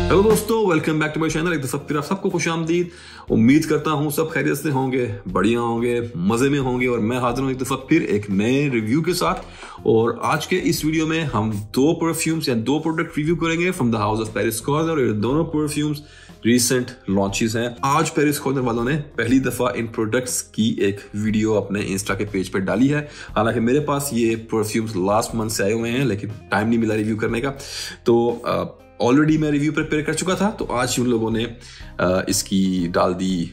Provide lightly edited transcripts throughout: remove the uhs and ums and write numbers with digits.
Hello दोस्तों, welcome back to my channel. एक दफा फिर आप सबको खुशामदीद। उम्मीद करता हूँ सब खैरियत से होंगे, बढ़िया होंगे, मजे में होंगे। और मैं हाजिर हूँ एक दफा फिर एक नए रिव्यू के साथ। और आज के इस वीडियो में हम दो परफ्यूम्स या दो प्रोडक्ट रिव्यू करेंगे from the house of Paris corner. और ये दोनों परफ्यूम्स रिसेंट लॉन्चेस हैं। आज पेरिस कॉर्नर वालों ने पहली दफा इन प्रोडक्ट्स की एक वीडियो अपने इंस्टा के पेज पर डाली है। हालांकि मेरे पास ये परफ्यूम्स लास्ट मंथ से आए हुए हैं, लेकिन टाइम नहीं मिला रिव्यू करने का। तो ऑलरेडी मैं रिव्यू प्रिपेयर कर चुका था, तो आज उन लोगों ने इसकी डाल दी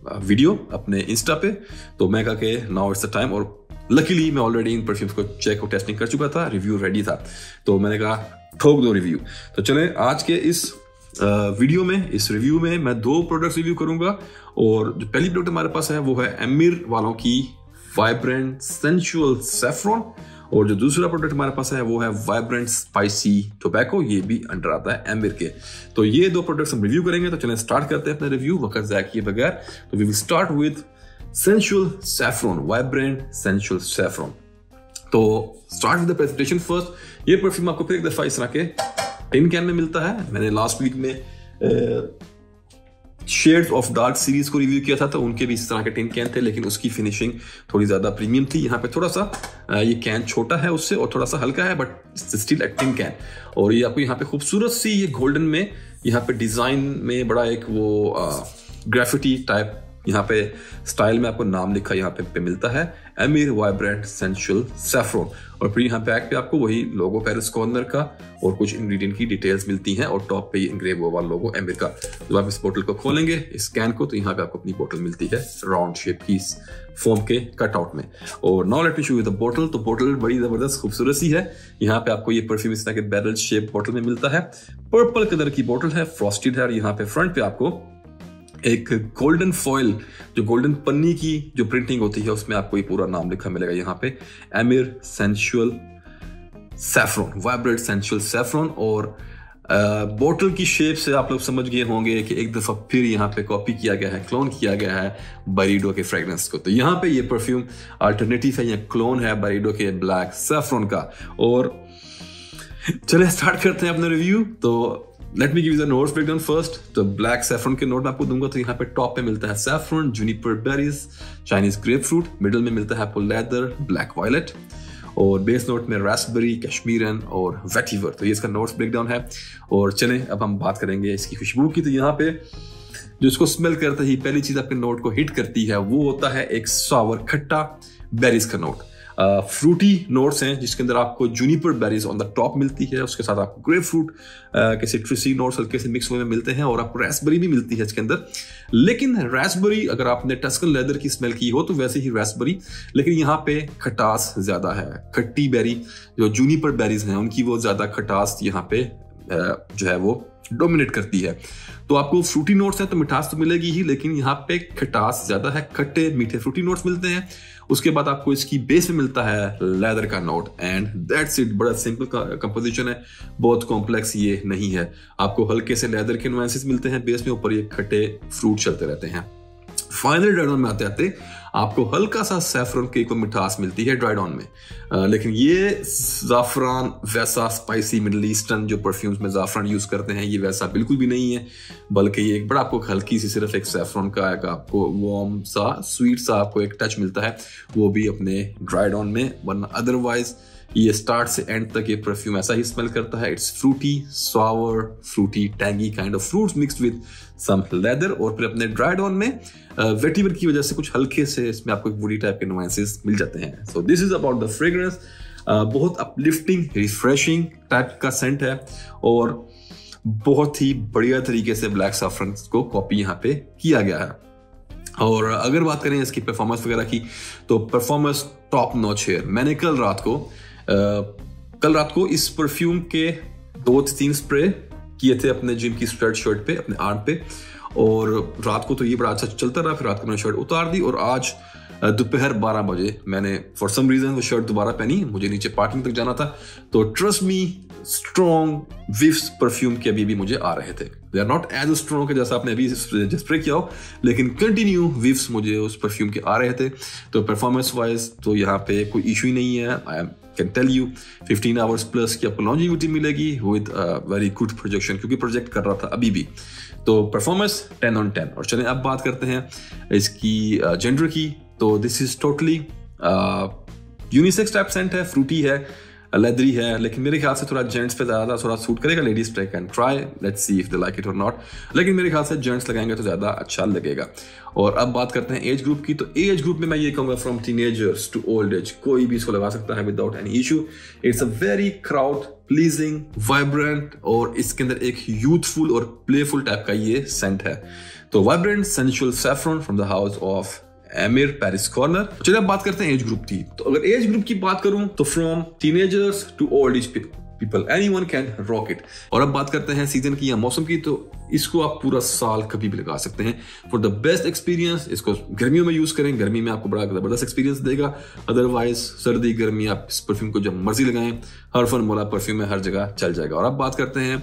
वीडियो अपने इंस्टा पे। तो मैं कहा कि नाउ इट्स द टाइम। और लकीली मैं ऑलरेडी इन परफ्यूम्स को चेक और टेस्टिंग कर चुका था, रिव्यू रेडी था। तो मैंने कहा ठोक दो रिव्यू। तो चले आज के इस वीडियो में, इस रिव्यू में मैं दो प्रोडक्ट्स रिव्यू करूंगा। और जो पहली प्रोडक्ट हमारे पास है वो है एमिर वालों की वाइब्रेंट सेंसुअल सैफरॉन। और जो दूसरा प्रोडक्ट हमारे पास है वो है वाइब्रेंट स्पाइसी टोबैको, ये भी अंडर आता है एमिर के। तो ये दो प्रोडक्ट्स हम रिव्यू करेंगे। तो चलें स्टार्ट करते हैं अपना रिव्यू वक्त ज़ाया किए बगैर। तो we will start with sensual saffron, vibrant sensual saffron. तो start with the presentation first. ये परफ्यूम आपको फिर एक दफा इस तरह के टिन कैन में मिलता है। मैंने लास्ट वीक में शेड्स ऑफ डार्क सीरीज को रिव्यू किया था, तो उनके भी इस तरह के टिन कैन थे, लेकिन उसकी फिनिशिंग थोड़ी ज्यादा प्रीमियम थी। यहाँ पे थोड़ा सा ये कैन छोटा है उससे और थोड़ा सा हल्का है, but still a tin can. और ये आपको यहाँ पे खूबसूरत सी ये गोल्डन में यहाँ पे डिजाइन में बड़ा एक वो ग्राफिटी टाइप यहाँ पे स्टाइल में आपको नाम लिखा यहाँ पे मिलता है, एमिर वाइब्रेंट सेंसुअल सैफरॉन। और फिर यहाँ बैक पे आपको वही लोगो पेरिस कॉर्नर का और कुछ इंग्रेडिएंट की डिटेल्स मिलती हैं। और टॉप पे ये इंग्रेव हुआ लोगो एमिर का। जब आप इस बोतल को खोलेंगे, इस कैन को, तो यहाँ पे आपको अपनी बोतल मिलती है राउंड शेप की फोम के कटआउट में। और now let me show you the बोतल। तो बोतल बड़ी जबरदस्त खूबसूरत सी है। यहाँ पे आपको ये परफ्यूम इस तरह के बैरल शेप बोतल में मिलता है। पर्पल कलर की बोतल है, फ्रॉस्टेड है। और यहाँ पे फ्रंट पे आपको एक गोल्डन फॉइल, जो गोल्डन पन्नी की जो प्रिंटिंग होती है, उसमें आपको ये पूरा नाम लिखा मिलेगा यहाँ पे, emir sensual saffron, vibrant sensual saffron. और बोतल की शेप से आप लोग समझ गए होंगे कि एक दफा फिर यहाँ पे कॉपी किया गया है, क्लोन किया गया है बारीडो के फ्रेग्रेंस को। तो यहाँ पे ये परफ्यूम अल्टरनेटिव है या क्लोन है बारीडो के ब्लैक सैफरॉन का। और चलिए स्टार्ट करते हैं अपना रिव्यू। तो let me give you the notes breakdown first. तो ब्लैक सैफरॉन के नोट मैं आपको दूंगा। तो यहाँ पे टॉप पे मिलता है saffron, Juniper berries, Chinese grep fruit. Middle में मिलता है आपको लेदर, ब्लैक वायलेट। और बेस नोट में रास्पबेरी, कश्मीरन और वेटिवर। तो ये इसका नोट्स ब्रेकडाउन है। और चलें अब हम बात करेंगे इसकी खुशबू की। तो यहाँ पे जो इसको स्मेल करते ही पहली चीज आपके नोट को हिट करती है वो होता है एक सावर खट्टा बेरीज का नोट। फ्रूटी नोट्स हैं जिसके अंदर आपको Juniper berries on the top मिलती है। उसके साथ आपको ग्रेप फ्रूट के सिट्रसी नोट्स हल्के से मिक्स हुए मिलते हैं। और आपको रास्पबेरी भी मिलती है इसके अंदर। लेकिन रास्पबेरी, अगर आपने टस्कन लेदर की स्मेल की हो तो वैसे ही रास्पबेरी, लेकिन यहाँ पे खटास ज्यादा है। खट्टी बेरी जो जूनिपर बेरीज हैं उनकी वो ज्यादा खटास यहाँ पे जो है वो डोमिनेट करती है। तो आपको फ्रूटी नोट्स हैं तो मिठास तो मिलेगी ही, लेकिन यहाँ पे खटास ज्यादा है, खट्टे मीठे फ्रूटी नोट्स मिलते हैं। उसके बाद आपको इसकी बेस में मिलता है लेदर का नोट, एंड दैट्स इट। बड़ा सिंपल कंपोजिशन है, बहुत कॉम्प्लेक्स ये नहीं है। आपको हल्के से लेदर के नुआंसेस मिलते हैं बेस में, ऊपर ये खट्टे फ्रूट चलते रहते हैं। फाइनल ड्राई डाउन में आते आते आपको हल्का सा सैफरन की कोई मिठास मिलती है ड्राई डाउन में। लेकिन ये जाफरान वैसा स्पाइसी मिडल ईस्टर्न जो परफ्यूम्स में जाफरान यूज करते हैं, ये वैसा बिल्कुल भी नहीं है। बल्कि ये एक बड़ा आपको हल्की सी सिर्फ एक सैफरन का एक आपको वार्म सा स्वीट सा आपको एक टच मिलता है, वो भी अपने ड्राई डाउन में। वरना अदरवाइज ये स्टार्ट से एंड तक ये परफ्यूम ऐसा ही स्मेल करता है। It's fruity, sour, fruity, tangy kind of fruits mixed with some leather. और फिर अपने ड्राई डाउन में वेटिवर की वजह से कुछ हल्के से इसमें आपको वुडी टाइप के नुआंसेस मिल जाते हैं। So this is about the fragrance. बहुत अपलिफ्टिंग, रिफ्रेशिंग टाइप का सेंट है और बहुत ही बढ़िया तरीके से ब्लैक सैफरन को कॉपी यहाँ पे किया गया है। और अगर बात करें इसकी परफॉर्मेंस वगैरह की, तो परफॉर्मेंस टॉप नॉच है। मैंने कल रात को इस परफ्यूम के 2-3 स्प्रे किए थे अपने जिम की स्वेट शर्ट पे, अपने आर्म पे। और रात को तो ये बड़ा अच्छा चलता रहा। फिर रात को मैंने शर्ट उतार दी और आज दोपहर 12 बजे मैंने फॉर सम रीजन वो शर्ट दोबारा पहनी। मुझे नीचे पार्किंग तक जाना था। तो trust me, strong whiffs perfume के अभी भी मुझे आ रहे थे। They are not as strong जैसा आपने अभी स्प्रे किया हो, लेकिन कंटिन्यू विफ्स मुझे उस परफ्यूम के आ रहे थे। तो परफॉर्मेंस वाइज तो यहाँ पे कोई इशू ही नहीं है। I am can tell you 15 hours plus की आपको लॉन्जिविटी मिलेगी विद वेरी गुड प्रोजेक्शन, क्योंकि प्रोजेक्ट कर रहा था अभी भी। तो परफॉर्मेंस 10 on 10। और चलें अब बात करते हैं इसकी जेंडर की। तो this is totally unisex type scent है, फ्रूटी है, लेदरी है, लेकिन मेरे ख्याल से थोड़ा जेंट्स पे ज्यादा थोड़ा सूट करेगा। लेडीज पे can try, let's see if they like it और नॉट, लेकिन मेरे ख्याल से जेंट्स लगाएंगे तो ज्यादा अच्छा लगेगा। और अब बात करते हैं एज ग्रुप की। तो एज ग्रुप में मैं ये कहूंगा from teenagers to old age, कोई भी इसको लगा सकता है without any issue. It's a very crowd pleasing, vibrant, और इसके अंदर एक यूथफुल और प्लेफुल टाइप का ये सेंट है। तो vibrant sensual saffron from the house of emir Paris corner. चलिए अब बात करते हैं एज ग्रुप की। तो अगर एज ग्रुप की बात करूं तो from teenagers to old age people, anyone can rock it. और अब बात करते हैं सीजन की या मौसम की। तो इसको आप पूरा साल कभी भी लगा सकते हैं फॉर द बेस्ट एक्सपीरियंस। इसको गर्मियों में यूज करें, गर्मी में आपको बड़ा जबरदस्त एक्सपीरियंस देगा। अदरवाइज सर्दी गर्मी आप इस परफ्यूम को जब मर्जी लगाएं, हर फन मोला परफ्यूम है, हर जगह चल जाएगा। और अब बात करते हैं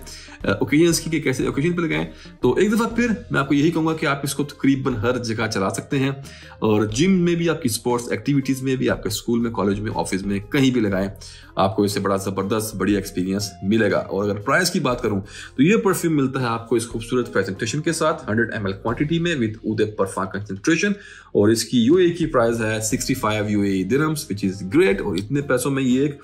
ओकेजन्स की कि कैसे ओकेजन पे लगाएं। तो एक दफा फिर मैं आपको यही कहूंगा कि आप इसको तकरीबन हर जगह चला सकते हैं, और जिम में भी, आपकी स्पोर्ट्स एक्टिविटीज में भी, आपके स्कूल में, कॉलेज में, ऑफिस में, कहीं भी लगाएं, आपको इससे बड़ा जबरदस्त बढ़िया एक्सपीरियंस मिलेगा। और अगर प्राइस की बात करूं तो ये परफ्यूम मिलता है आपको इस खूबसूरत प्रेजेंटेशन के साथ 100 ml क्वांटिटी में विद ऊद परफ्यूम कंसंट्रेशन, और इसकी यूएई की प्राइस है 65 UAE dirhams, which is great. और इतने पैसों में ये एक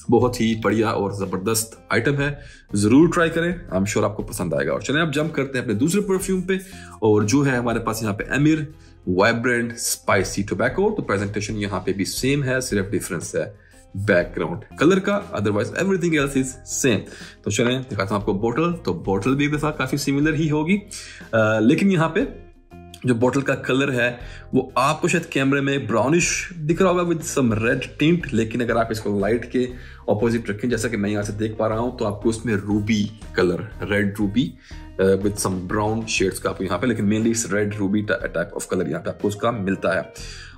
बहुत ही बढ़िया और जबरदस्त आइटम है, जरूर ट्राई करें, आई एम श्योर आपको पसंद आएगा। और चलें अब जंप करते हैं अपने दूसरे परफ्यूम पे, और जो है हमारे पास यहाँ पे एमिर वाइब्रेंट स्पाइसी टोबैको। तो प्रेजेंटेशन यहाँ पे भी सेम है, सिर्फ डिफरेंस है बैकग्राउंड कलर का, otherwise everything else is same. तो चलें दिखाता हूं आपको बोतल। तो बोतल भी एक दफा काफी सिमिलर ही होगी, लेकिन यहाँ पे जो बोतल का कलर है वो आपको शायद कैमरे में ब्राउनिश दिख रहा होगा विद सम रेड टिंट, लेकिन अगर आप इसको लाइट के ऑपोजिट रखें, जैसा कि मैं यहाँ से देख पा रहा हूं, तो आपको इसमें ruby colour, red ruby with some brown shades का आपको यहाँ पे, लेकिन मेनली इस red ruby type of colour यहाँ पे आपको उसका मिलता है।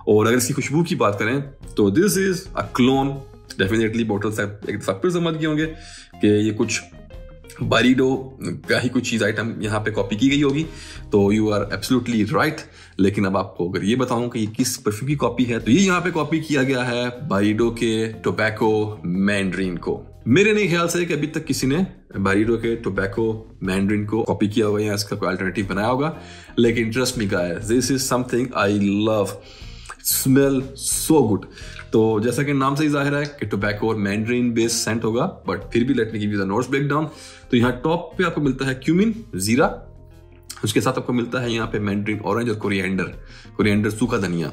और अगर इसकी खुशबू की बात करें तो this is a clone. Definitely बोतल से एक दफा फिर समझ गए होंगे कि ये कुछ बारीडो का ही कुछ चीज आइटम यहाँ पे कॉपी की गई होगी, तो यू आर एब्सोल्युटली राइट। लेकिन अब आपको अगर ये बताऊं कि ये किस परफ्यूम की कॉपी है, तो ये यहाँ पे कॉपी किया गया है बारीडो के टोबैको मैंड्रीन को। मेरे नहीं ख्याल से कि अभी तक किसी ने बारीडो के टोबैको मैंड्रीन को कॉपी किया होगा या इसका कोई अल्टरनेटिव बनाया होगा, लेकिन trust me guys, this is something I love, smell so good. तो जैसा कि नाम से ही जाहिर है कि टोबैको और मैंड्रीन बेस्ड सेंट होगा, बट फिर भी let me give you the notes breakdown. तो यहाँ टॉप पे आपको मिलता है क्यूमिन, जीरा, उसके साथ आपको मिलता है यहाँ पे मैंड्रीन ऑरेंज और कोरिएंडर सूखा धनिया,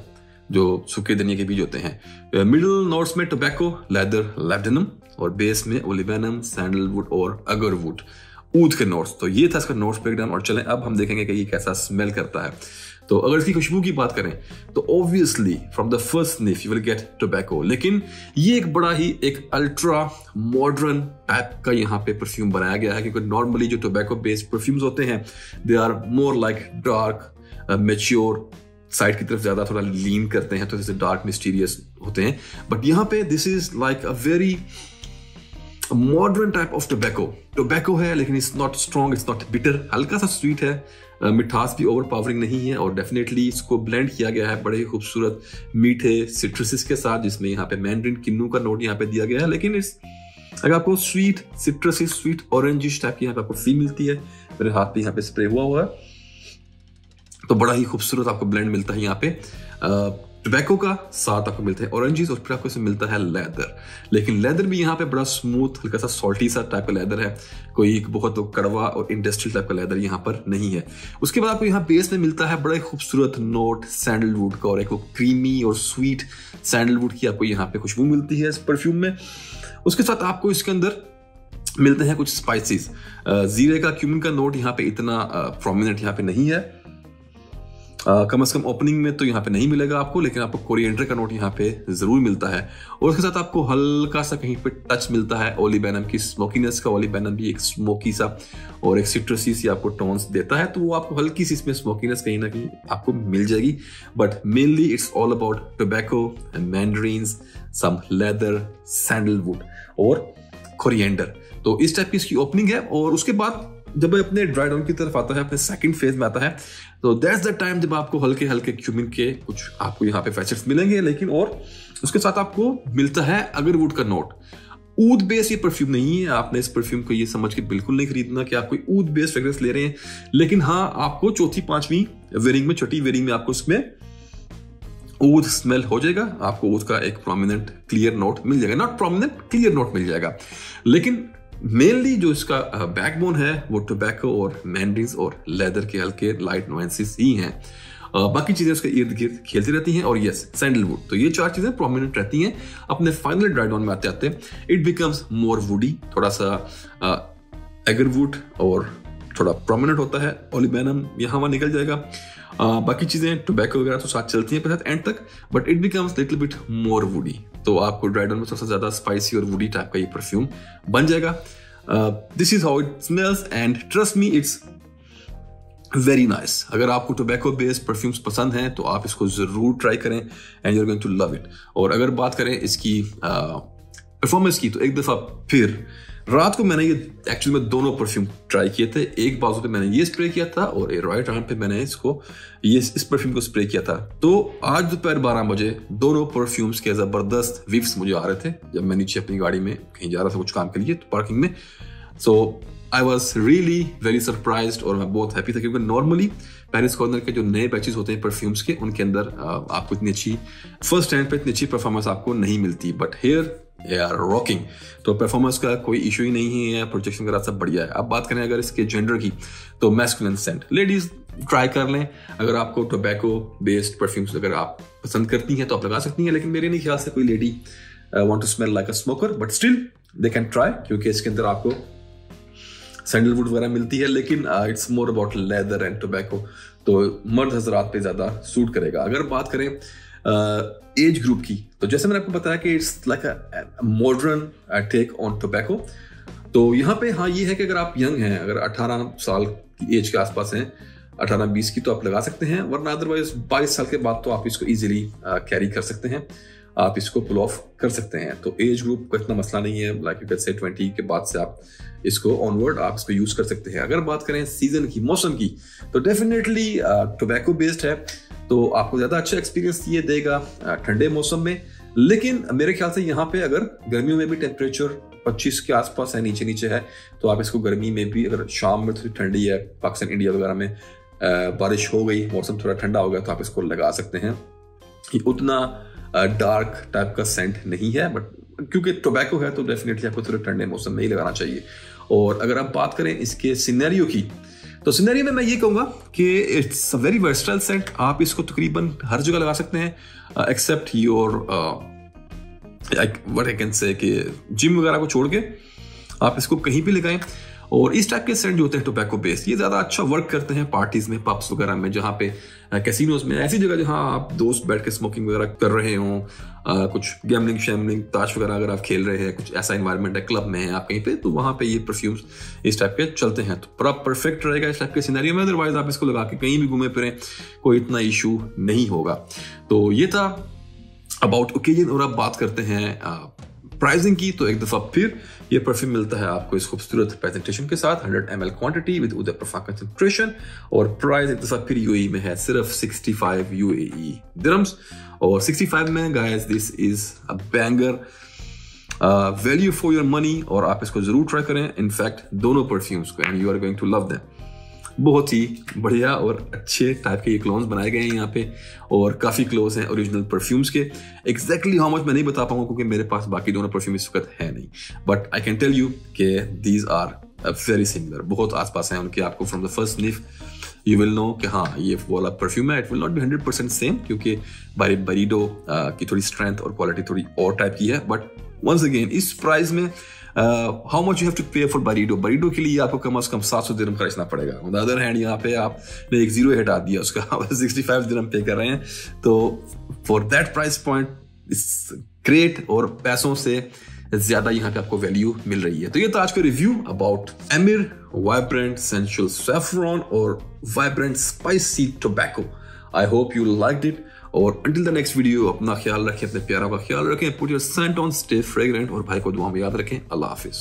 जो सूखे धनिया के बीज होते हैं। मिडिल नोट्स में टोबैको, लेदर, लैब्डेनम, और बेस में ओलिवेनम, सैंडलवुड और अगरवुड, ऊद के नोट्स। तो ये था इसका नोट्स ब्रेकडाउन। और चलें अब हम देखेंगे कि ये कैसा स्मेल करता है। तो अगर इसकी खुशबू की बात करें तो obviously from the first sniff you will get tobacco, लेकिन ये एक बड़ा ही एक अल्ट्रा मॉडर्न टाइप का यहाँ पे परफ्यूम बनाया गया है, क्योंकि नॉर्मली जो टोबैको बेस्ड परफ्यूम्स होते हैं they are more like dark mature side की तरफ, ज्यादा थोड़ा लीन करते हैं, तो जैसे डार्क मिस्टीरियस होते हैं। बट यहाँ पे this is like a very modern type of tobacco है, लेकिन it's not strong, it's not bitter, हल्का सा स्वीट है, मिठास भी ओवर पावरिंग नहीं है। और डेफिनेटली इसको ब्लेंड किया गया है बड़े ही खूबसूरत मीठे सिट्रसिस के साथ, जिसमें यहाँ पे मैंड्रीन किन्नू का नोट यहाँ पे दिया गया है, लेकिन इस अगर आपको स्वीट सिट्रसिस, स्वीट ऑरेंजिश टाइप की यहाँ पे आपको फील मिलती है। मेरे हाथ पे यहाँ पे स्प्रे हुआ है, तो बड़ा ही खूबसूरत आपको ब्लेंड मिलता है यहाँ पे टोबैको का, साथ आपको मिलते हैं ऑरेंजेस, और फिर आपको इसमें मिलता है लेदर। लेकिन लेदर भी यहाँ पे बड़ा स्मूथ, हल्का सा सॉल्टी सा टाइप का लेदर है, कोई बहुत कड़वा और इंडस्ट्रियल टाइप का लेदर यहाँ पर नहीं है। उसके बाद आपको यहाँ बेस में मिलता है बड़ा ही खूबसूरत नोट सैंडलवुड का, और एक वो क्रीमी और स्वीट सैंडलवुड की आपको यहाँ पे खुशबू मिलती है इस परफ्यूम में। उसके साथ आपको इसके अंदर मिलते हैं कुछ स्पाइसेस, जीरे का, क्यूमिन का नोट यहाँ पे इतना प्रोमिनेंट यहाँ पे नहीं है, कम से कम ओपनिंग में तो यहाँ पे नहीं मिलेगा आपको, लेकिन आपको कोरिएंडर का नोट यहाँ पे जरूर मिलता है। और उसके साथ आपको हल्का सा कहीं पे टच मिलता है ओलिबेनम की स्मोकीनेस का। ओलिबेनम भी एक स्मोकी सा और एक सिट्रसी सी आपको टोन्स देता है, तो वो आपको हल्की सी इसमें स्मोकीनेस कहीं ना कहीं आपको मिल जाएगी। But mainly it's all about tobacco, mandarins, some leather, sandalwood और कोरिएंडर। तो इस टाइप की इसकी ओपनिंग है। और उसके बाद जब अपने ड्राई डाउन की तरफ आता है, अपने सेकंड फेज में आता है, तो दैट्स द टाइम जब आपको हल्के हल्के क्यूमिन के कुछ आपको यहाँ पे फैसेट्स मिलेंगे, लेकिन और उसके साथ आपको मिलता है अगरवुड का नोट। ऊद बेस ये परफ्यूम नहीं है, आपने इस परफ्यूम को ये समझ के बिल्कुल नहीं खरीदना कि आप कोई ऊद बेस फ्रेग्रेंस ले रहे हैं, लेकिन हाँ आपको चौथी पांचवी वेरिंग में, छठी वेरिंग में आपको इसमें ऊद स्मेल हो जाएगा, आपको ऊद का एक प्रोमिनेंट क्लियर नोट मिल जाएगा, नॉट प्रोमिनेंट क्लियर नोट मिल जाएगा। लेकिन मेनली जो इसका बैकबोन है वो टोबैको और मैंड्रिन्स और लेदर के हल्के लाइट नुएंसेस ही हैं। बाकी चीजें उसके इर्द गिर्द खेलती रहती हैं। और यस, सैंडलवुड, तो ये चार चीजें प्रोमिनेंट रहती हैं। अपने फाइनल ड्राई डाउन में आते आते इट बिकम्स मोर वुडी, थोड़ा सा एगरवुड और थोड़ा प्रोमिनेंट होता है, ओलिबेनम यहाँ वहाँ निकल जाएगा। बाकी चीजें टोबैको वगैरह तो साथ चलती हैं पर एंड तक, but it becomes little bit more woody. तो आपको ड्राई डाउन में सबसे ज्यादा स्पाइसी और वुडी टाइप का ये परफ्यूम बन जाएगा। This is how it smells and trust me it's very nice. अगर आपको टोबैको बेस्ड परफ्यूम्स पसंद हैं तो आप इसको जरूर ट्राई करें and you are going to love it. और अगर बात करें इसकी परफॉर्मेंस की, तो एक दफा फिर रात को मैंने ये एक्चुअली में दोनों परफ्यूम ट्राई किए थे। एक बाजू पे मैंने ये स्प्रे किया था और एक राइट आर्म पे मैंने इस परफ्यूम को स्प्रे किया था। तो आज दोपहर 12 बजे दोनों परफ्यूम्स के जबरदस्त विफ्स मुझे आ रहे थे जब मैं नीचे अपनी गाड़ी में कहीं जा रहा था कुछ काम के लिए, तो पार्किंग में। So I was really very surprised और मैं बहुत हैप्पी था, क्योंकि नॉर्मली पेरिस कॉर्नर के जो नए बैचेस होते हैं परफ्यूम्स के, उनके अंदर आपको इतनी अच्छी फर्स्ट हैंड पे इतनी अच्छी परफॉर्मेंस आपको नहीं मिलती, बट हेयर रॉकिंग। तो परफॉर्मेंस का कोई इशू ही नहीं है, प्रोजेक्शन वगैरह सब बढ़िया है। अब बात करें अगर इसके जेंडर की, तो मैस्कुलिन सेंट, लेडीज ट्राई कर लें। अगर आपको टोबैको बेस्ड परफ्यूम्स अगर आप पसंद करती हैं तो आप लगा सकती हैं, लेकिन मेरे नहीं ख्याल से कोई lady want to smell like a smoker, but still they can try, क्योंकि इसके अंदर आपको सैंडलवुड वगैरह मिलती है, लेकिन it's more about leather and tobacco, तो मर्द हजरात पे ज्यादा सूट करेगा। अगर बात करें एज ग्रुप की, तो जैसे मैंने आपको बताया कि it's like a modern take on tobacco. तो यहाँ पे हाँ ये है कि अगर आप यंग हैं, अगर 18 साल की एज के आसपास हैं, 18-20 की, तो आप लगा सकते हैं, वरना अदरवाइज 22 साल के बाद तो आप इसको इजीली कैरी कर सकते हैं, आप इसको पुल ऑफ कर सकते हैं। तो एज ग्रुप का इतना मसला नहीं है, लाइक यू कैन से 20 के बाद से आप इसको ऑनवर्ड आप इसको यूज कर सकते हैं। अगर बात करें सीजन की, मौसम की, तो डेफिनेटली टोबैको बेस्ड है, तो आपको ज्यादा अच्छा एक्सपीरियंस ये देगा ठंडे मौसम में। लेकिन मेरे ख्याल से यहाँ पे अगर गर्मियों में भी टेम्परेचर 25 के आसपास है, नीचे नीचे है, तो आप इसको गर्मी में भी, अगर शाम में थोड़ी ठंडी है, पाकिस्तान इंडिया वगैरह में बारिश हो गई, मौसम थोड़ा ठंडा हो गया, तो आप इसको लगा सकते हैं। उतना डार्क टाइप का सेंट नहीं है, बट क्योंकि टोबैको है तो डेफिनेटली आपको थोड़े ठंडे मौसम में ही लगाना चाहिए। और अगर आप बात करें इसके सिनेरियो की, तो सिनेरियो में मैं ये कहूंगा कि it's a very versatile scent. आप इसको तकरीबन हर जगह लगा सकते हैं, except your what I can say कि जिम वगैरह को छोड़ के आप इसको कहीं भी लगाएं। और इस टाइप के सेंट जो होते हैं टोबैको बेस्ड, ये ज्यादा अच्छा वर्क करते हैं पार्टीज में, पब्स वगैरह में, जहाँ पे कैसीनोज में, ऐसी जगह जहाँ आप दोस्त बैठ के स्मोकिंग वगैरह कर रहे हो, कुछ गैमलिंग शैमलिंग ताश वगैरह अगर आप खेल रहे हैं, कुछ ऐसा इन्वायरमेंट है, क्लब में है आप कहीं पे, तो वहां पे ये परफ्यूम्स इस टाइप के चलते हैं, तो पूरा परफेक्ट रहेगा इस टाइप के सिनेरियो में। अदरवाइज आप इसको लगा के कहीं भी घूमे फिरें, कोई इतना इशू नहीं होगा। तो ये था अबाउट ओकेजन। और अब बात करते हैं प्राइसिंग की, तो एक दफा फिर ये परफ्यूम मिलता है आपको इस खूबसूरत प्रेजेंटेशन के साथ, 100 ml quantity with Uday perfume concentration, और प्राइस एक दफा फिर यूएई में है सिर्फ 65 UAE दिरहम्स। और 65 में guys this is a banger, value for your money, और आप इसको जरूर ट्राई करें इनफैक्ट दोनों परफ्यूम्स को, and you are going to love them. बहुत ही बढ़िया और अच्छे टाइप के ये क्लोन्स बनाए गए हैं यहाँ पे, और काफी क्लोज हैं ओरिजिनल परफ्यूम्स के। एग्जैक्टली हाउ मच मैं नहीं बता पाऊंगा क्योंकि मेरे पास बाकी दोनों परफ्यूम इस वक्त है नहीं, but I can tell you कि दीज आर वेरी सिमिलर, बहुत आसपास हैं उनके। आपको from the first sniff you will know कि हाँ ये वाला परफ्यूम है। It will not be 100% same, क्योंकि बरीडो की थोड़ी स्ट्रेंथ और क्वालिटी थोड़ी और टाइप की है, बट वंस अगेन इस प्राइस में how much you have to pay for बरीडो के लिए आपको कम से कम 700 दिरहम खर्चना पड़ेगा। ऑन द अदर हैंड यहाँ पे आपने एक जीरो हटा दिया उसका, 65 दिरहम पे कर रहे हैं, तो for that price point it's great, और पैसों से ज्यादा यहाँ पे आपको वैल्यू मिल रही है। तो ये था आज का review about Emir vibrant sensual saffron और vibrant spicy tobacco. I hope you liked it, और until the next video अपना ख्याल रखें, अपने प्यारों का ख्याल रखें, put your scent on, stay fragrant, और भाई को दुआ में याद रखें। अल्लाह हाफिज।